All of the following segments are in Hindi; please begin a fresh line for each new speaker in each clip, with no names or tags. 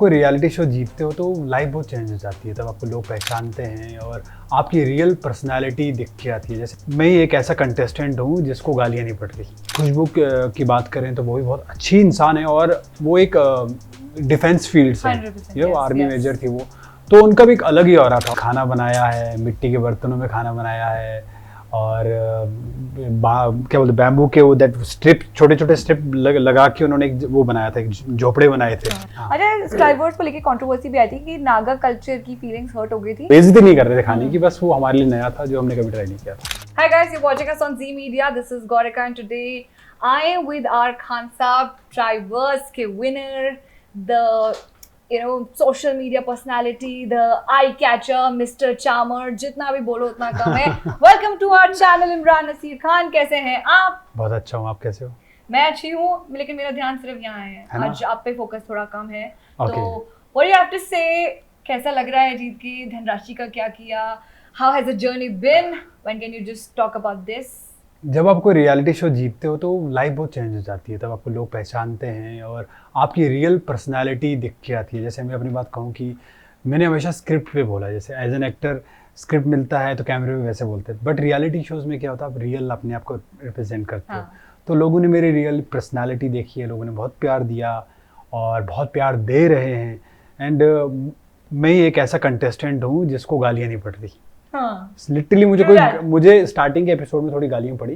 कोई रियलिटी शो जीतते हो तो लाइफ बहुत चेंज हो जाती है, तब आपको लोग पहचानते हैं और आपकी रियल पर्सनालिटी दिख के आती है। जैसे मैं ही एक ऐसा कंटेस्टेंट हूँ जिसको गालियाँ नहीं पड़ती। खुशबू की बात करें तो वो भी बहुत अच्छी इंसान है और वो एक डिफेंस फील्ड से ये आर्मी मेजर थी वो, तो उनका भी एक अलग ही ऑरा था। खाना बनाया है, मिट्टी के बर्तनों में खाना बनाया है और क्या बोलते बैम्बू के वो दैट स्ट्रिप, छोटे छोटे स्ट्रिप लगा के उन्होंने एक वो बनाया था, एक झोपड़े बनाए थे।
अच्छा, स्काईवर्स को लेके कंट्रोवर्सी भी आई थी कि नागा कल्चर की फीलिंग्स हर्ट हो गई थी।
बेइज्जती नहीं कर रहे थे खाने की, बस वो हमारे लिए नया था जो हमने कभी ट्राई नहीं किया था।
Hi guys, you're watching us on Z Media. This is Gaurika and today I am with our Khan Saab Triverse के winner, the social media personality, the eye catcher, Mr. Charmer, जितना भी बोलो उतना कम है। Welcome to our channel Imran Naseer Khan. कैसे हैं आप?
बहुत अच्छा हूँ, आप कैसे हो?
मैं अच्छी हूँ, लेकिन मेरा ध्यान सिर्फ यहाँ है आज आप पे फोकस थोड़ा कम है।
Okay.
तो what do you have to say? कैसा लग रहा है जीत के? धनराशि का क्या किया? How has the journey been? When can you just talk about this?
जब आप कोई रियलिटी शो जीतते हो तो लाइफ बहुत चेंज हो जाती है, तब आपको लोग पहचानते हैं और आपकी रियल पर्सनालिटी दिख के आती है। जैसे मैं अपनी बात कहूँ कि मैंने हमेशा स्क्रिप्ट पे बोला, जैसे एज एन एक्टर स्क्रिप्ट मिलता है तो कैमरे पे वैसे बोलते हैं, बट रियलिटी शोज़ में क्या होता है, आप रियल अपने आप को रिप्रेजेंट करते हो। तो लोगों ने मेरी रियल पर्सनैलिटी देखी है, लोगों ने बहुत प्यार दिया और बहुत प्यार दे रहे हैं। एंड मैं ही एक ऐसा कंटेस्टेंट हूँ जिसको गालियाँ नहीं पड़ती। लिटरली मुझे स्टार्टिंग के एपिसोड में थोड़ी गालियाँ पड़ी,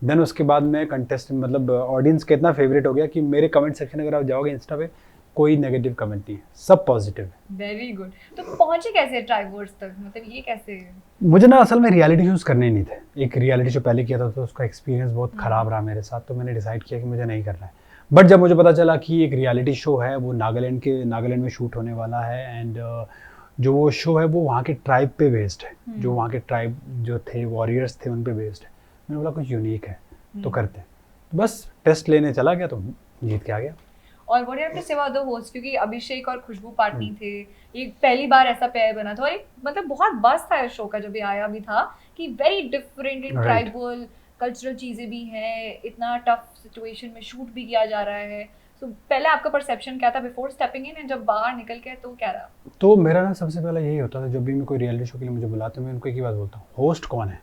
देन उसके बाद मैं मतलब ऑडियंस का इतना फेवरेट हो गया कि मेरे कमेंट सेक्शन अगर आप जाओगे इंस्टा पे, कोई नेगेटिव कमेंट नहीं है, सब पॉजिटिव है।
Very good. तो पहुंचे कैसे ट्राइवर्स तक, मतलब ये कैसे?
मुझे ना असल में रियलिटी शोज करने नहीं थे। एक रियलिटी शो पहले किया था तो उसका एक्सपीरियंस बहुत ख़राब रहा मेरे साथ, तो मैंने डिसाइड किया कि मुझे नहीं करना है। बट जब मुझे पता चला कि एक रियलिटी शो है, वो नागालैंड में शूट होने वाला है एंड जो वो शो है वो वहाँ के ट्राइब पे बेस्ड है, जो वहाँ के ट्राइब जो थे वॉरियर्स थे उन पे बेस्ड है। मैंने बोला कुछ यूनिक है तो करते हैं, तो बस टेस्ट लेने चला गया तो जीत के आ गया।
और what have to say about the host, क्योंकि अभिषेक और खुशबू पार्टनर थे, ये पहली बार ऐसा पेयर बना था और एक मतलब बहुत बस था इस शो का जब ये आया भी था कि very different in tribal cultural चीज़ें भी हैं, इतना टफ सिचुएशन में शूट भी किया जा रहा है। तो पहले आपका परसेप्शन क्या था बिफोर स्टेपिंग इन, एंड जब बाहर निकल के तो क्या रहा?
तो मेरा ना सबसे पहला यही होता था, जब भी मैं कोई रियलिटी शो के लिए मुझे बुलाते मैं उनको एक ही बात बोलता हूँ, होस्ट कौन है।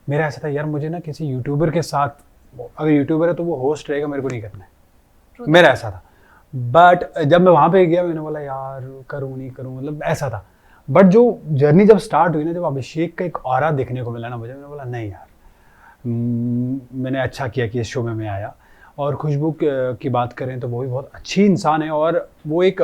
मेरा ऐसा था यार, मुझे ना किसी यूट्यूबर के साथ, अगर यूट्यूबर है तो वो होस्ट रहेगा, मेरे को नहीं करना है, मेरा ऐसा था। बट जब मैं वहाँ पे गया मैंने बोला यार करूँ नहीं करूँ, मतलब ऐसा था। बट जो जर्नी जब स्टार्ट हुई ना, जब अभिषेक का एक ऑरा देखने को मिला ना मुझे, मैंने बोला नहीं यार, मैंने अच्छा किया कि इस शो में मैं आया। और खुशबू की बात करें तो वो भी बहुत अच्छी इंसान है और वो एक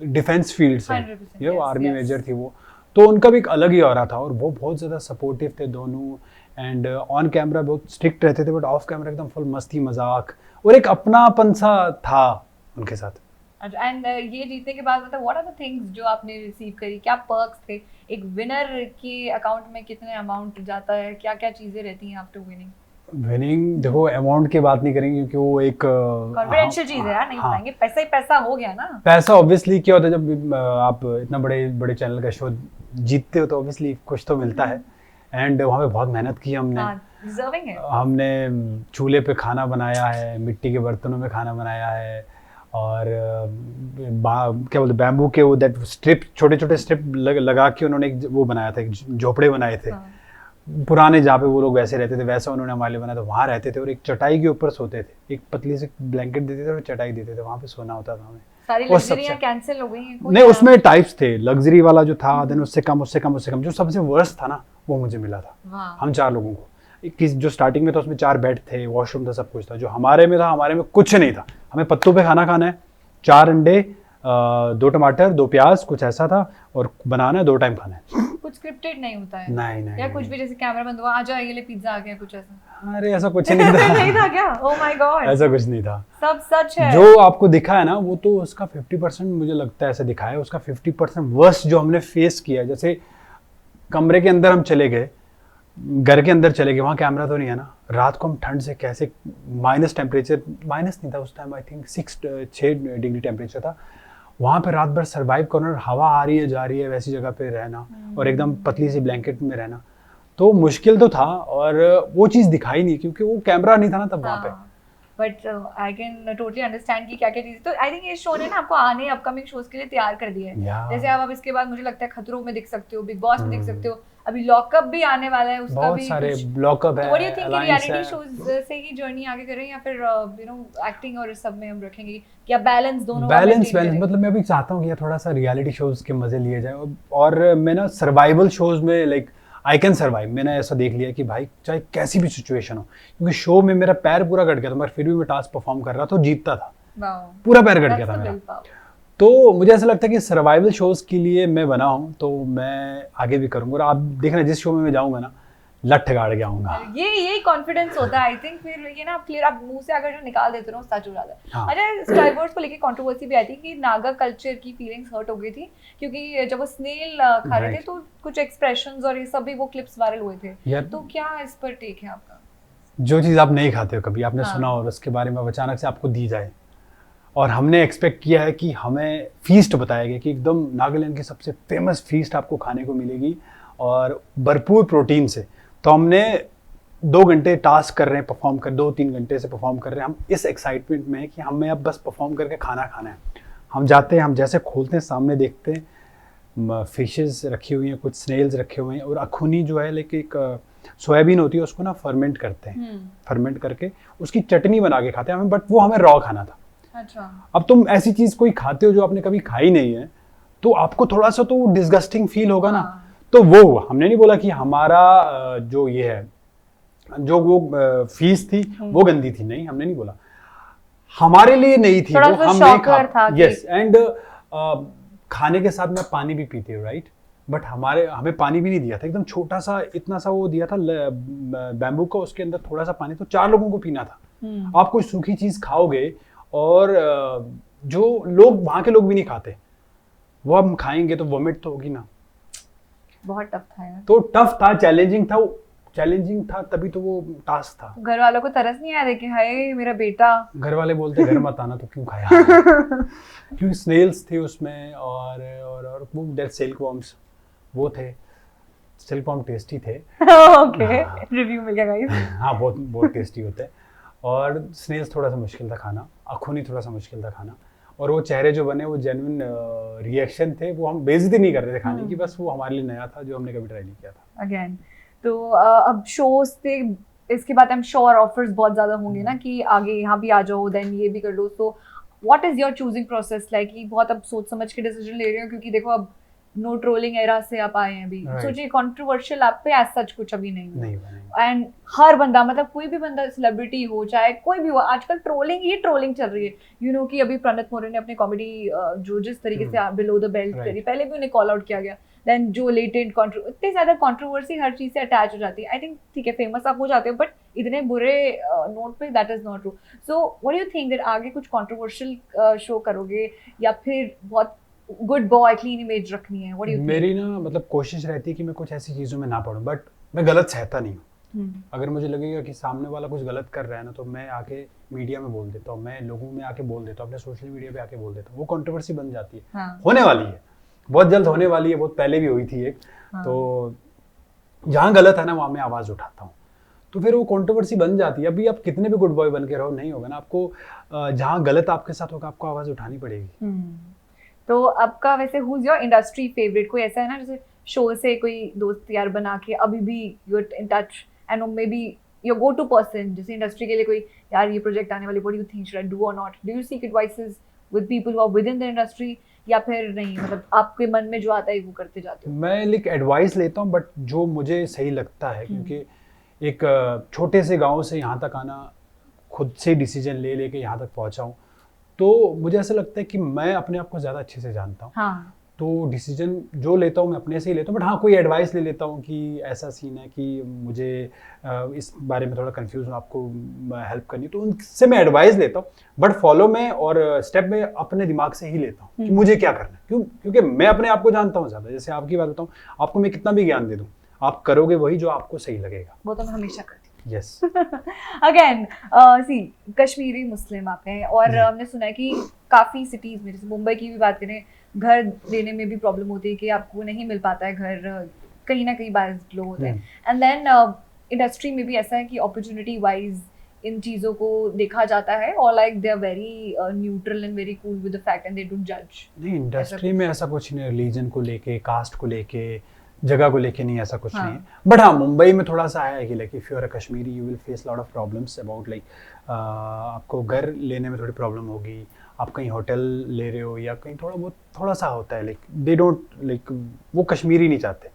डिफेंस फील्ड से ये वो आर्मी मेजर थी वो, तो उनका भी एक अलग ही ऑरा था और वो बहुत ज़्यादा सपोर्टिव थे दोनों। एंड ऑन कैमरा बहुत स्ट्रिक्ट रहते थे, बट ऑफ कैमरा एकदम फुल मस्ती मजाक और एक अपनापन सा था उनके साथ।
एंड ये जीतने के बाद मतलब व्हाट आर द थिंग्स जो आपने रिसीव करी, क्या पर्क्स थे? एक विनर के अकाउंट में कितने अमाउंट जाता है, क्या क्या चीज़ें रहती हैं आफ्टर विनिंग?
देखो अमाउंट की बात नहीं करेंगे क्योंकि वो एक
कॉन्फिडेंशियल चीज है यार, नहीं बताएंगे। पैसा ही पैसा हो गया ना। पैसा
ऑब्वियसली क्या होता है, जब आप इतना बड़े चैनल का शो जीतते हो तो ऑब्वियसली कुछ तो मिलता है। एंड वहाँ पे बहुत मेहनत की हमने,
डिजर्विंग है।
हमने चूल्हे पे खाना बनाया है, मिट्टी के बर्तनों में खाना बनाया है और क्या बोलते बैम्बू के वो दैट स्ट्रिप, छोटे छोटे स्ट्रिप लगा के उन्होंने एक वो बनाया था, एक झोपड़े बनाए थे। पुराने जहाँ पे वो लोग वैसे रहते थे वैसा उन्होंने हमारे लिए बनाया था, वहाँ रहते थे और एक चटाई के ऊपर सोते थे, एक पतली से ब्लैंकेट देते थे और चटाई देते थे, वहाँ पे सोना होता था हमें।
सारी लग्जरियां कैंसिल हो गई हैं?
नहीं, उसमें टाइप्स थे, लग्जरी वाला जो था, देन उससे कम जो सबसे वर्स्ट था ना वो मुझे मिला था। हम 4 लोगों को, जो स्टार्टिंग में था उसमें 4 बेड थे, वॉशरूम था, सब कुछ था। जो हमारे में था, हमारे में कुछ नहीं था, हमें पत्तों पे खाना खाना है, 4 अंडे, 2 टमाटर, 2 प्याज, कुछ ऐसा था, और बनाना है 2 टाइम खाना है।
कुछ स्क्रिप्टेड नहीं होता है?
नहीं
या कुछ भी जैसे कैमरा बंद हुआ आ जाओ ये ले पिज्जा आ गया, कुछ ऐसा?
अरे ऐसा कुछ नहीं था।
नहीं था क्या? ओह माय गॉड,
ऐसा कुछ नहीं था,
सब सच है।
जो आपको दिखा है ना वो तो उसका 50% मुझे लगता है ऐसे दिखाया है, उसका 50% वर्स्ट जो हमने फेस किया। जैसे कमरे के अंदर हम चले गए, घर के अंदर चले गए, वहाँ कैमरा तो नहीं है ना, रात को हम ठंड से कैसे, माइनस टेम्परेचर, माइनस नहीं था उस time, I think 6 degree temperature था, वहाँ पे रात भर सर्वाइव करना, हवा आ रही है जा रही है वैसी जगह पे रहना और एकदम पतली सी ब्लैंकेट में रहना, तो मुश्किल तो था। और वो चीज़ दिखाई नहीं क्योंकि वो कैमरा नहीं था ना तब वहाँ पे।
But I can totally understand कि क्या क्या चीज़। तो आई थिंक ये शो ने ना आपको आने अपकमिंग शोज के लिए तैयार कर दिया है।
Yeah.
जैसे आप अब इसके बाद मुझे लगता है खतरों में दिख सकते हो, बिग बॉस में दिख सकते हो, अभी लॉकअप भी आने वाला है, उसका
बहुत
भी
सारे
कुछ।
ब्लॉकअप है,
तो what do you think
Alliance
reality
है।
शोज से ही जर्नी आगे करें या फिर एक्टिंग और इस सब में हम रखेंगे, या बैलेंस दोनों का
बैलेंस
maintain करें?
मतलब मैं भी चाहता हूँ कि यार थोड़ा सा रियलिटी शोज के मजे लिए जाए, और मैं ना सर्वाइवल शोज में लाइक आई कैन सर्वाइव। मैंने ऐसा देख लिया कि भाई चाहे कैसी भी सिचुएशन हो, क्योंकि शो में मेरा पैर पूरा कट गया था, मगर फिर भी मैं टास्क परफॉर्म कर रहा था और जीतता था।
Wow.
पूरा पैर कट गया
That's
था
the
मेरा।
willpower.
तो मुझे ऐसा लगता है कि सर्वाइवल शोज के लिए मैं बना हूँ, तो मैं आगे भी करूँगा। और आप देखना जिस शो में मैं जाऊँगा ना, लठ गाड़ के आऊँगा।
ये यही कॉन्फिडेंस होता है आई थिंक। फिर ये ना आप क्लियर आप मुंह से अगर जो निकाल देते हो ना, सच हो जाता है।
हाँ।
अच्छा, स्टार वॉर्स को लेके कंट्रोवर्सी भी आई थी कि नागा कल्चर की फीलिंग्स हर्ट हो गई थी, क्योंकि जब वो स्नेल खा रहे थे
Right.
तो कुछ एक्सप्रेशंस और ये सब भी वो क्लिप्स वायरल हुए थे।
यार
तो क्या इस पर टेक है आपका?
जो चीज़ आप नहीं खाते हो, कभी आपने
हाँ।
सुना और उसके बारे में अचानक से आपको दी जाए, और हमने एक्सपेक्ट किया है कि हमें फीस्ट बताया गया कि एकदम नागालैंड की सबसे फेमस फीस्ट आपको खाने को मिलेगी और भरपूर प्रोटीन से, तो हमने 2 घंटे टास्क कर रहे हैं, परफॉर्म कर 2-3 घंटे से परफॉर्म कर रहे हैं। हम इस एक्साइटमेंट में है कि हमें अब बस परफॉर्म करके खाना खाना है। हम जाते हैं, हम जैसे खोलते हैं सामने देखते हैं फिशेस रखी हुई हैं, कुछ स्नेल्स रखे हुए हैं, और अखुनी जो है लाइक एक सोयाबीन होती है, उसको ना फर्मेंट करते हैं। फर्मेंट करके उसकी चटनी बना के खाते हैं हमें, बट वो हमें रॉ खाना था।
अच्छा।
अब तुम ऐसी चीज़ कोई खाते हो जो आपने कभी खाई नहीं है, तो आपको थोड़ा सा तो डिस्गस्टिंग फील होगा ना।
हाँ।
तो वो हुआ। हमने नहीं बोला कि हमारा जो ये है, जो वो फीस थी वो गंदी थी, नहीं, हमने नहीं बोला। हमारे लिए नहीं थी
थोड़ा
वो,
सा
हम नहीं
shocker था कि-
यस, एंड खाने के साथ में पानी भी पीते हो, राइट? बट हमें पानी भी नहीं दिया था, एकदम छोटा सा इतना सा वो दिया था बैम्बू का, उसके अंदर थोड़ा सा पानी, तो 4 लोगों को पीना था। आप कोई सूखी चीज खाओगे और जो लोग वहां के लोग भी नहीं खाते, वो हम खाएंगे तो वोमिट तो होगी ना।
बहुत टफ था यार।
तो टफ था, चैलेंजिंग था, तभी तो वो टास्क था।
घर वालों को तरस नहीं आया देखे, हाय मेरा बेटा।
घर वाले बोलते घर मत आना, तो क्यों खाया? क्योंकि स्नेल्स थे उसमें, और वो डेड सिल्क वॉर्म्स वो थे। सिल्क वॉर्म टेस्टी थे।
ओके, रिव्यू मिल गया गाइस।
हाँ, बहुत टेस्टी होते हैं। और स्नेल्स थोड़ा सा मुश्किल था खाना, अखुनी थोड़ा सा मुश्किल था खाना, और वो चेहरे जो बने वो जेन्युइन रिएक्शन थे, वो हम बेइज्जती नहीं कर रहे थे खाने की, बस वो हमारे लिए नया था जो हमने कभी ट्राई नहीं किया था।
अगेन तो अब शोज से इसके बाद आई एम श्योर ऑफर्स बहुत ज्यादा होंगे ना कि आगे यहाँ भी आ जाओ, देन ये भी कर लो। So what is your choosing process like? बहुत अब सोच समझ के डिसीजन ले रहे हो, क्योंकि देखो अब नो ट्रोलिंग एरा से आप आए हैं अभी।
Right.
सोचिए कंट्रोवर्शियल आप पे एज सच कुछ अभी नहीं
नहीं
हुआ, एंड हर बंदा, मतलब कोई भी बंदा सेलिब्रिटी हो चाहे कोई भी हो, आजकल ट्रोलिंग चल रही है। यू नो कि अभी प्रणत मोरे ने अपनी कॉमेडी जो जिस तरीके से बिलो द बेल्ट करी, पहले भी उन्हें कॉल आउट किया गया, देन जो लेटेंट इतनी ज्यादा कंट्रोवर्सी हर चीज से अटैच हो जाती है। आई थिंक ठीक है, फेमस आप हो जाते हो, बट इतने बुरे नोट पे that is not true. So what do you think that आगे कुछ कंट्रोवर्शियल शो करोगे या फिर बहुत गुड बॉय क्लीन इमेज रखनी है? What do you think?
मेरी ना मतलब कोशिश रहती है कि मैं कुछ ऐसी चीज़ों में ना पड़ूं, बट मैं गलत सहता नहीं हूँ। अगर मुझे लगेगा कि सामने वाला कुछ गलत कर रहा है ना, तो मैं आके मीडिया में बोल देता हूँ, मैं लोगों में आके बोल देता हूँ, अपने सोशल मीडिया पे आके बोल देता हूँ। वो कंट्रोवर्सी बन जाती है।
हाँ।
होने वाली है, बहुत जल्द होने वाली है, बहुत पहले भी हुई थी एक।
हाँ।
तो जहाँ गलत है ना, वहाँ मैं आवाज़ उठाता हूँ, तो फिर वो कंट्रोवर्सी बन जाती है। अभी आप कितने भी गुड बॉय बन के रहो, नहीं होगा ना। आपको जहाँ गलत आपके साथ होगा, आपको आवाज़ उठानी पड़ेगी।
तो आपका वैसे who is your industry favourite? कोई ऐसा है ना जैसे शो से कोई दोस्त यार बना के अभी भी you are in touch, and may be your go to person, जैसे इंडस्ट्री के लिए कोई यार ये प्रोजेक्ट आने वाली, what do you think, should I do और not? Do you seek advices with people who are within the industry, या फिर नहीं, मतलब आपके मन में जो आता है वो करते जाते हो?
मैं लाइक एडवाइस लेता हूँ, बट जो मुझे सही लगता है, क्योंकि एक छोटे से गांव से यहाँ तक आना, खुद से डिसीजन लेके यहाँ तक पहुँचा हूँ, तो मुझे ऐसा लगता है कि मैं अपने आप को ज़्यादा अच्छे से जानता हूँ।
हाँ।
तो डिसीजन जो लेता हूँ मैं अपने से ही लेता हूँ, बट हाँ कोई एडवाइस ले लेता हूँ कि ऐसा सीन है कि मुझे इस बारे में थोड़ा कंफ्यूज हूँ, आपको हेल्प करनी, तो उनसे मैं एडवाइस लेता हूँ, बट फॉलो में और स्टेप में अपने दिमाग से ही लेता हूँ कि मुझे क्या करना है। क्योंकि मैं अपने आप को जानता हूँ ज़्यादा। जैसे आपकी बात बताऊँ, आपको मैं कितना भी ज्ञान दे दूँ, आप करोगे वही जो आपको सही लगेगा।
वो तो मैं हमेशा करती हूँ।
यस।
अगेन सी कश्मीरी मुस्लिम आप हैं, और हमने सुना है कि काफ़ी सिटीज़ में, जैसे मुंबई की भी बात करें, घर देने में भी प्रॉब्लम होती है कि आपको नहीं मिल पाता है घर, कहीं ना कहीं बायस्ड लोग होते हैं। एंड देन इंडस्ट्री में भी ऐसा है कि अपॉर्चुनिटी वाइज इन चीजों को देखा जाता है, और like they are very neutral and very cool with the fact and they don't जज?
नहीं, इंडस्ट्री में ऐसा कुछ नहीं, रिलीजन को लेके, कास्ट को लेके, जगह को लेके नहीं, ऐसा कुछ नहीं है। बट हाँ, मुंबई में थोड़ा सा है कि like if you are a Kashmiri you will face lot of problems about like आपको घर लेने में थोड़ी प्रॉब्लम होगी, आप कहीं होटल ले रहे हो या कहीं थोड़ा बहुत थोड़ा सा होता है, लाइक दे डोंट लाइक, वो कश्मीरी नहीं चाहते।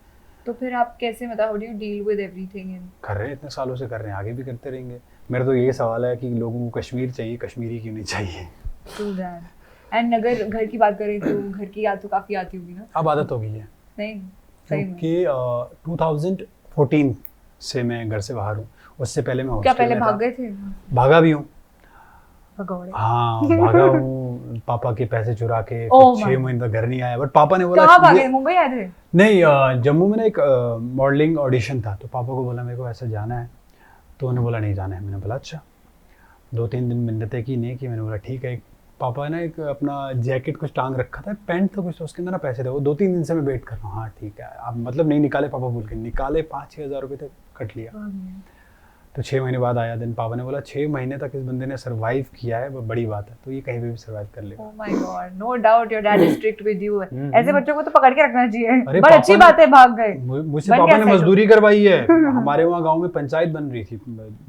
तो फिर आप कैसे, मतलब how do you deal with everything in?
कर रहे हैं, इतने सालों से कर रहे हैं, आगे भी करते रहेंगे। मेरा तो ये सवाल है कि लोगों को कश्मीर चाहिए, कश्मीरी क्यों नहीं चाहिए?
True that. एंड अगर घर की बात करें तो घर की याद तो काफी आती होगी ना?
अब आदत हो गई है,
नहीं सही में?
क्योंकि 2014 से मैं घर से बाहर हूँ। उससे पहले मैं
क्या
हॉस्टल
पहले
में
भाग
था।
गए थे?
भागा भी हूँ,
भगौड़े।
हाँ भागा हूँ, पापा के पैसे चुरा के,
Oh
फिर
my
6 महीने तक घर नहीं आया। बट पापा ने बोला
कहाँ
कि
भागे?
ये-
मुंबई आए थे?
नहीं, जम्मू में ना एक मॉडलिंग ऑडिशन था, तो पापा को बोला मेरे को ऐसा जाना है, तो उन्होंने बोला नहीं जाना है। मैंने बोला अच्छा। 2-3 दिन मिन्नतें की, नहीं की। मैंने बोला ठीक है। पापा ने एक अपना जैकेट कुछ टांग रखा था, पैंट था कुछ, तो उसके अंदर ना पैसे थे। वो 2-3 दिन से मैं वेट कर रहा हूँ, हाँ ठीक है। अब मतलब नहीं निकाले, पापा बोल के निकाले, 5-6 हज़ार रुपये तक कट लिया। तो 6 महीने बाद आया। दिन पापा ने बोला 6 महीने तक इस बंदे ने सर्वाइव किया है, वो बड़ी बात है, तो ये कहीं पे भी सर्वाइव कर लेगा।
Oh my God, no doubt your dad is strict with you.
हम्म,
ऐसे बच्चों को तो पकड़ के रखना चाहिए।
अरे
बड़ी
पापा
अच्छी
ने-
बात है, भाग गए।
मुझसे
बन
पापा
गया
ने
settle।
मजदूरी करवाई है। हमारे वहाँ गांव में पंचायत बन रही थी,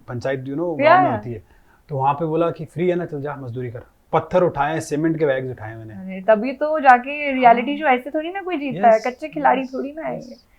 पंचायत गांव में होती है, तो वहाँ पे बोला कि फ्री है ना, चल जा मजदूरी कर। पत्थर उठाए, सीमेंट के बैग्स उठाए मैंने।
अरे तभी तो जाके रियलिटी शो ऐसे थोड़ी ना कोई जीतता है,
Yes,
कच्चे खिलाड़ी
yes,
थोड़ी ना है
yes.
ये।